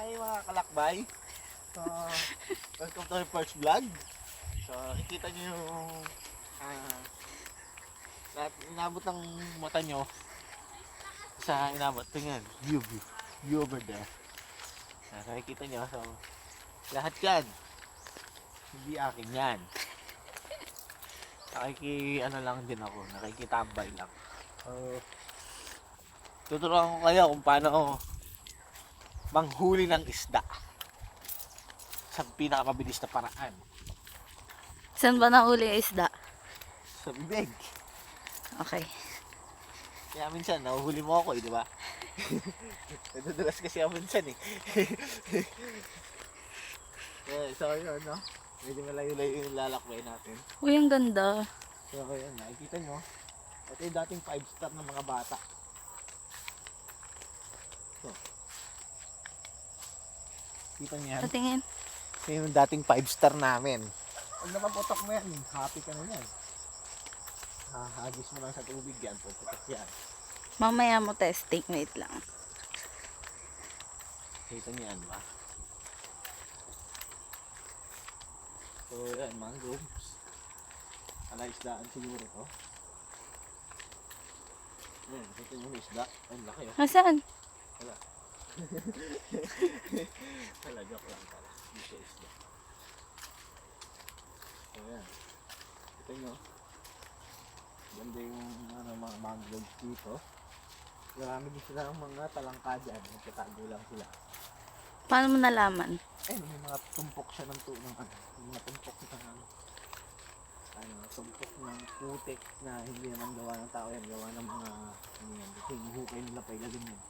Hi mga kalakbay. So, welcome to my first vlog. So, ikita nyo yung lahat inabot ng mata nyo sa inabot. Tingnan, view over there. Nakikita nyo, so, lahat yan. Hindi akin yan. Ano lang din ako, nakikitambay lang. So, tuturuan ko kayo kung paano manghuli ng isda sa pinakamabilis na paraan. Saan ba nahuli yung isda? Sa bibig. Okay. Kaya minsan, nahuhuli mo ako di ba? Nadudulas kasi ako minsan So, yun, no? Medyo malayo-layo yung lalakbay natin. Uy, ang ganda. So, yun, nakikita nyo. Ito yung dating 5-star ng mga bata. So, kita niyo yan? Patingin. Ito yung dating 5-star namin. Pag nakaputok mo yan, happy ka na yan. Hahagis mo lang sa tubig yan, puputok yan. Mamaya mo testing. Wait lang. Kita niyo yan ba? So yan, mangroves. Isdaan siguro to. Yan, kita niyo yung isda. Ay, laki oh. Nasaan? Wala. Wala, joke lang pala. Hindi siya isda. So yan. Kita nyo. Ganda yung mga mangroves dito. Marami din sila ng mga talangka dyan. Nagtatago lang sila. Paano mo nalaman? May mga tumpok siya ng mga tumpok ng tumpok ng putik na hindi naman gawa ng tao yan. Gawa ng mga kasi hinuhukay nila pa ilalim yun.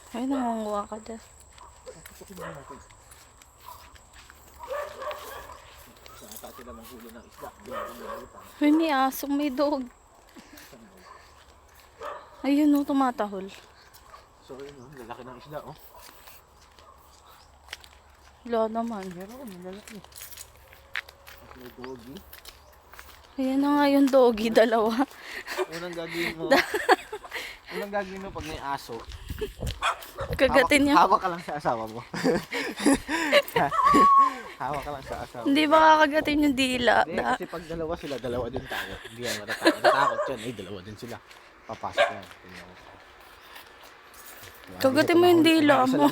Ay, nangunguha ka dyan. Saan ata sila manghuli ng isda? Binabalitan. Uy, may asong may dog. Ayun o, tumatahol. So yun o, lalaki ng isda o. Wala naman. Meron, lalaki. At may doggy. Ayan na nga yung doggy, dalawa. Unang gagawin mo pag may aso. Kagatin niya. Hawak ka lang sa asawa mo. Hawak ka lang sa asawa mo. Hindi ba kakagatin yung dila? Hindi, kasi pag dalawa sila, dalawa din tayo. Hindi yan matatakot. Natakot yun. Ay, dalawa din sila. Papasok yan. Kagatin mo yung dila mo.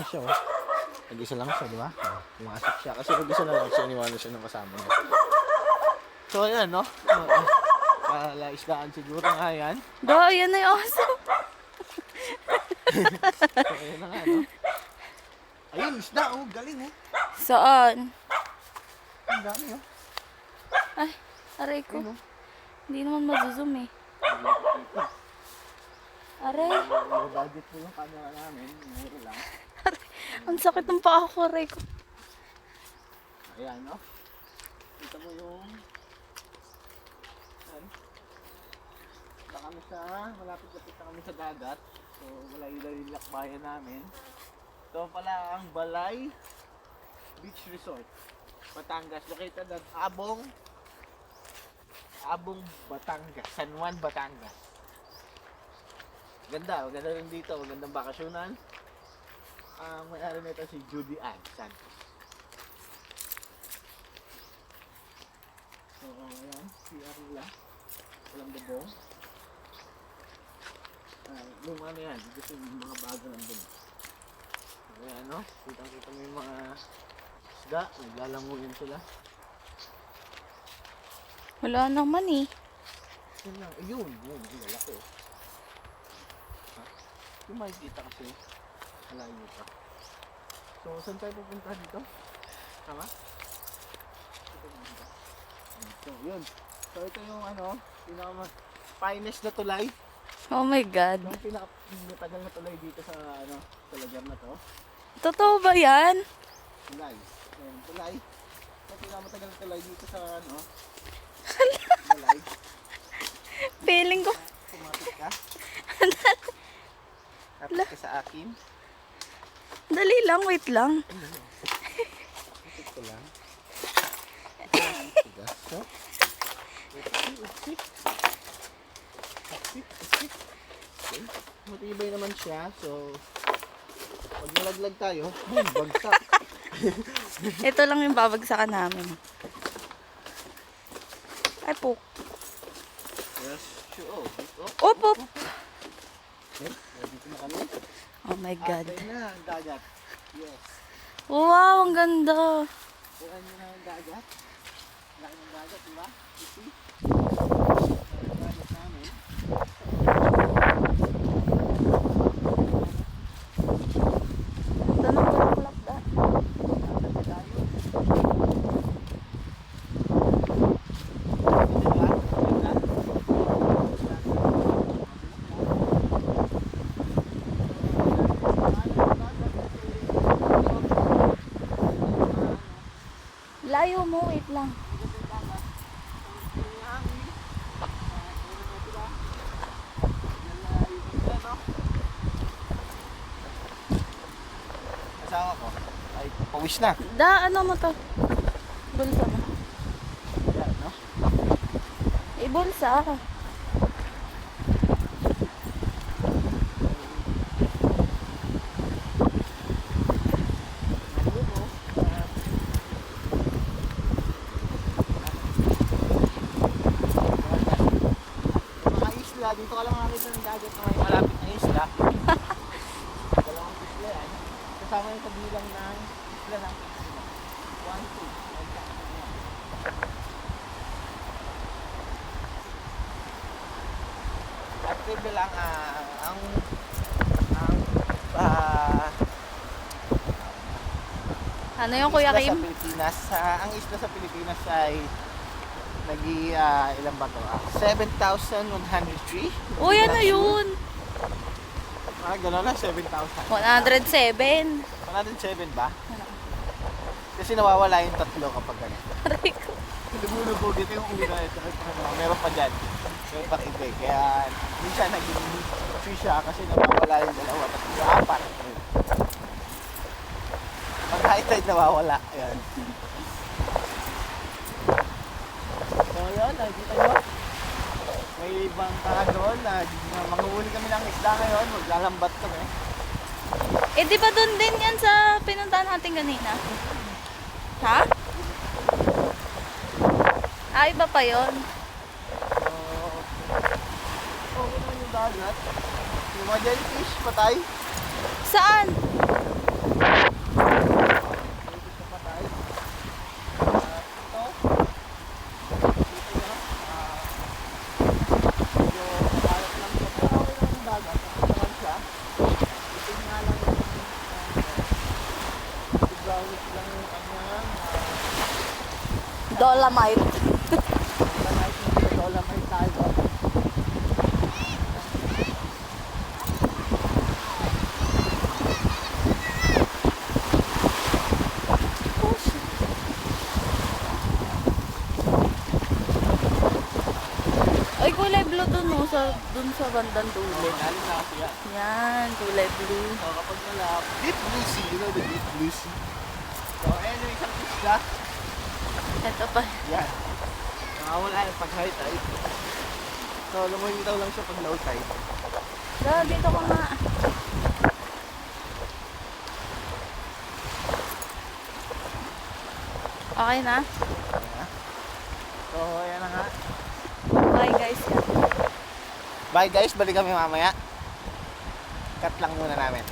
Nag-isa lang siya, di ba? Pumasok siya. Kasi nag-isa na lang siya, iniwala siya ng kasama niya. So, ayan, no? Isdaan siguro nga yan. Ayan na yung aso. So, ayan na nga, no? Ayun, isda, oh. Galing, oh. Saan? Ang dami, oh. Ay, aray ko. Ayun, oh. Hindi naman mazuzoom eh. Aray. Low budget po yung camera namin. Mura lang. Ang sakit ng paa ko, aray ko. Ayan, no? Kita mo yung... Malapit-lapit na kami sa dagat. So, malayo-layo yung lakbayan namin. Ito pala ang Balay Beach Resort, Batangas. Located at Abong, Batangas. San Juan, Batangas. Ganda rin dito. Magandang bakasyonan. Ang may-ari nito si Judy Ann Santos. So, ayan. CR nila. Walang bubong. Yung ano yan, gusto yung mga bago nandun. Ayan, no? Kita mo yung mga isda. Naglalanguyan sila. Wala naman eh. Yun lang. Ayun, yung lalaki. Yung makikita kasi malayo pa. So, saan tayo pupunta dito? Tama? So, yun. So, ito yung finest na tulay. Oh my God. Yung pinaka-matagal na tulay dito sa sa lugar na to. Totoo ba yan? Tulay. Ayan, tulay. Yung pinaka-matagal na tulay dito sa tulay. Feeling ko. Pumapit ka. Kapit ka sa akin. Dali lang, wait lang. Kapit ko lang. So, matibay naman siya. So, pag nalaglag tayo, boom, bagsak. Ito lang yung babagsakan namin. Ay po. Yes, sure. Oh, dito. Op, op. Okay, dito na kami. Oh my God. Atay na ang dagat. Yes. Wow, ang ganda. Kuhan nyo na ang dagat. Laki ng dagat, di ba? You see? Ang dagat namin. Ganda ng bulaklak da. Dagat tayo. Di ba? Ganda. Layo mo, wait lang. Asawa ko ay pawis na. Da, ano mo to? Bulsa mo. Yan, no? Ibulsa. Mga isla, dito ka lang makakita ng dagat na may malapit na isla. Dalawang isla yan. Kasama yung kabilang ng isla ng isla. 1, 2. Active lang ang Ano yung Kuya isla Kim? sa Pilipinas, ang isla sa Pilipinas ay ilan ba to? 7,103. Uy, ano yun? Gano'n na, 7,000. 107. 107 ba? Kasi nawawala yung tatlo kapag gano'n. Aray ko. Lumulubog dito yung ulo na ito. Meron pa dyan. Meron pa iba. Kaya minsan naging 3 siya kasi nawawala yung dalawa. Tatlo, 4. Pag high tide nawawala. Ayan. So yun, nakikita nyo. May ibang doon na manguhuli kami ng isda ngayon. Maglalambat kami. Eh, di ba doon din yan sa pinuntahan natin kanina? Ha? Ah, iba pa yun. So, okay naman yung dagat. Yung mga jellyfish, patay. Saan? Jellyfish na patay. Ito. Dito yun. Medyo kalat lang siya. Pero okay naman yung dagat. Okay naman siya. Ito nga lang yung brownish lang yung kanyang Dolomite. Dolomite tayo. Oh, shit. Ay, kulay blue dun, oh, dun sa bandang dulo. Nalim na kasi yan. Yan, kulay blue. So kapag nalap, deep blue sea, you know the deep blue sea. So ayun yung isang isla. Ito pa. Yan. Nakawala yung pag high tide. So lumulitaw lang siya pag low tide. So, dito ko nga. Okay na? Ayan. So ayan na nga. Bye, guys. Bye guys, balik kami mamaya. Cut lang muna namin.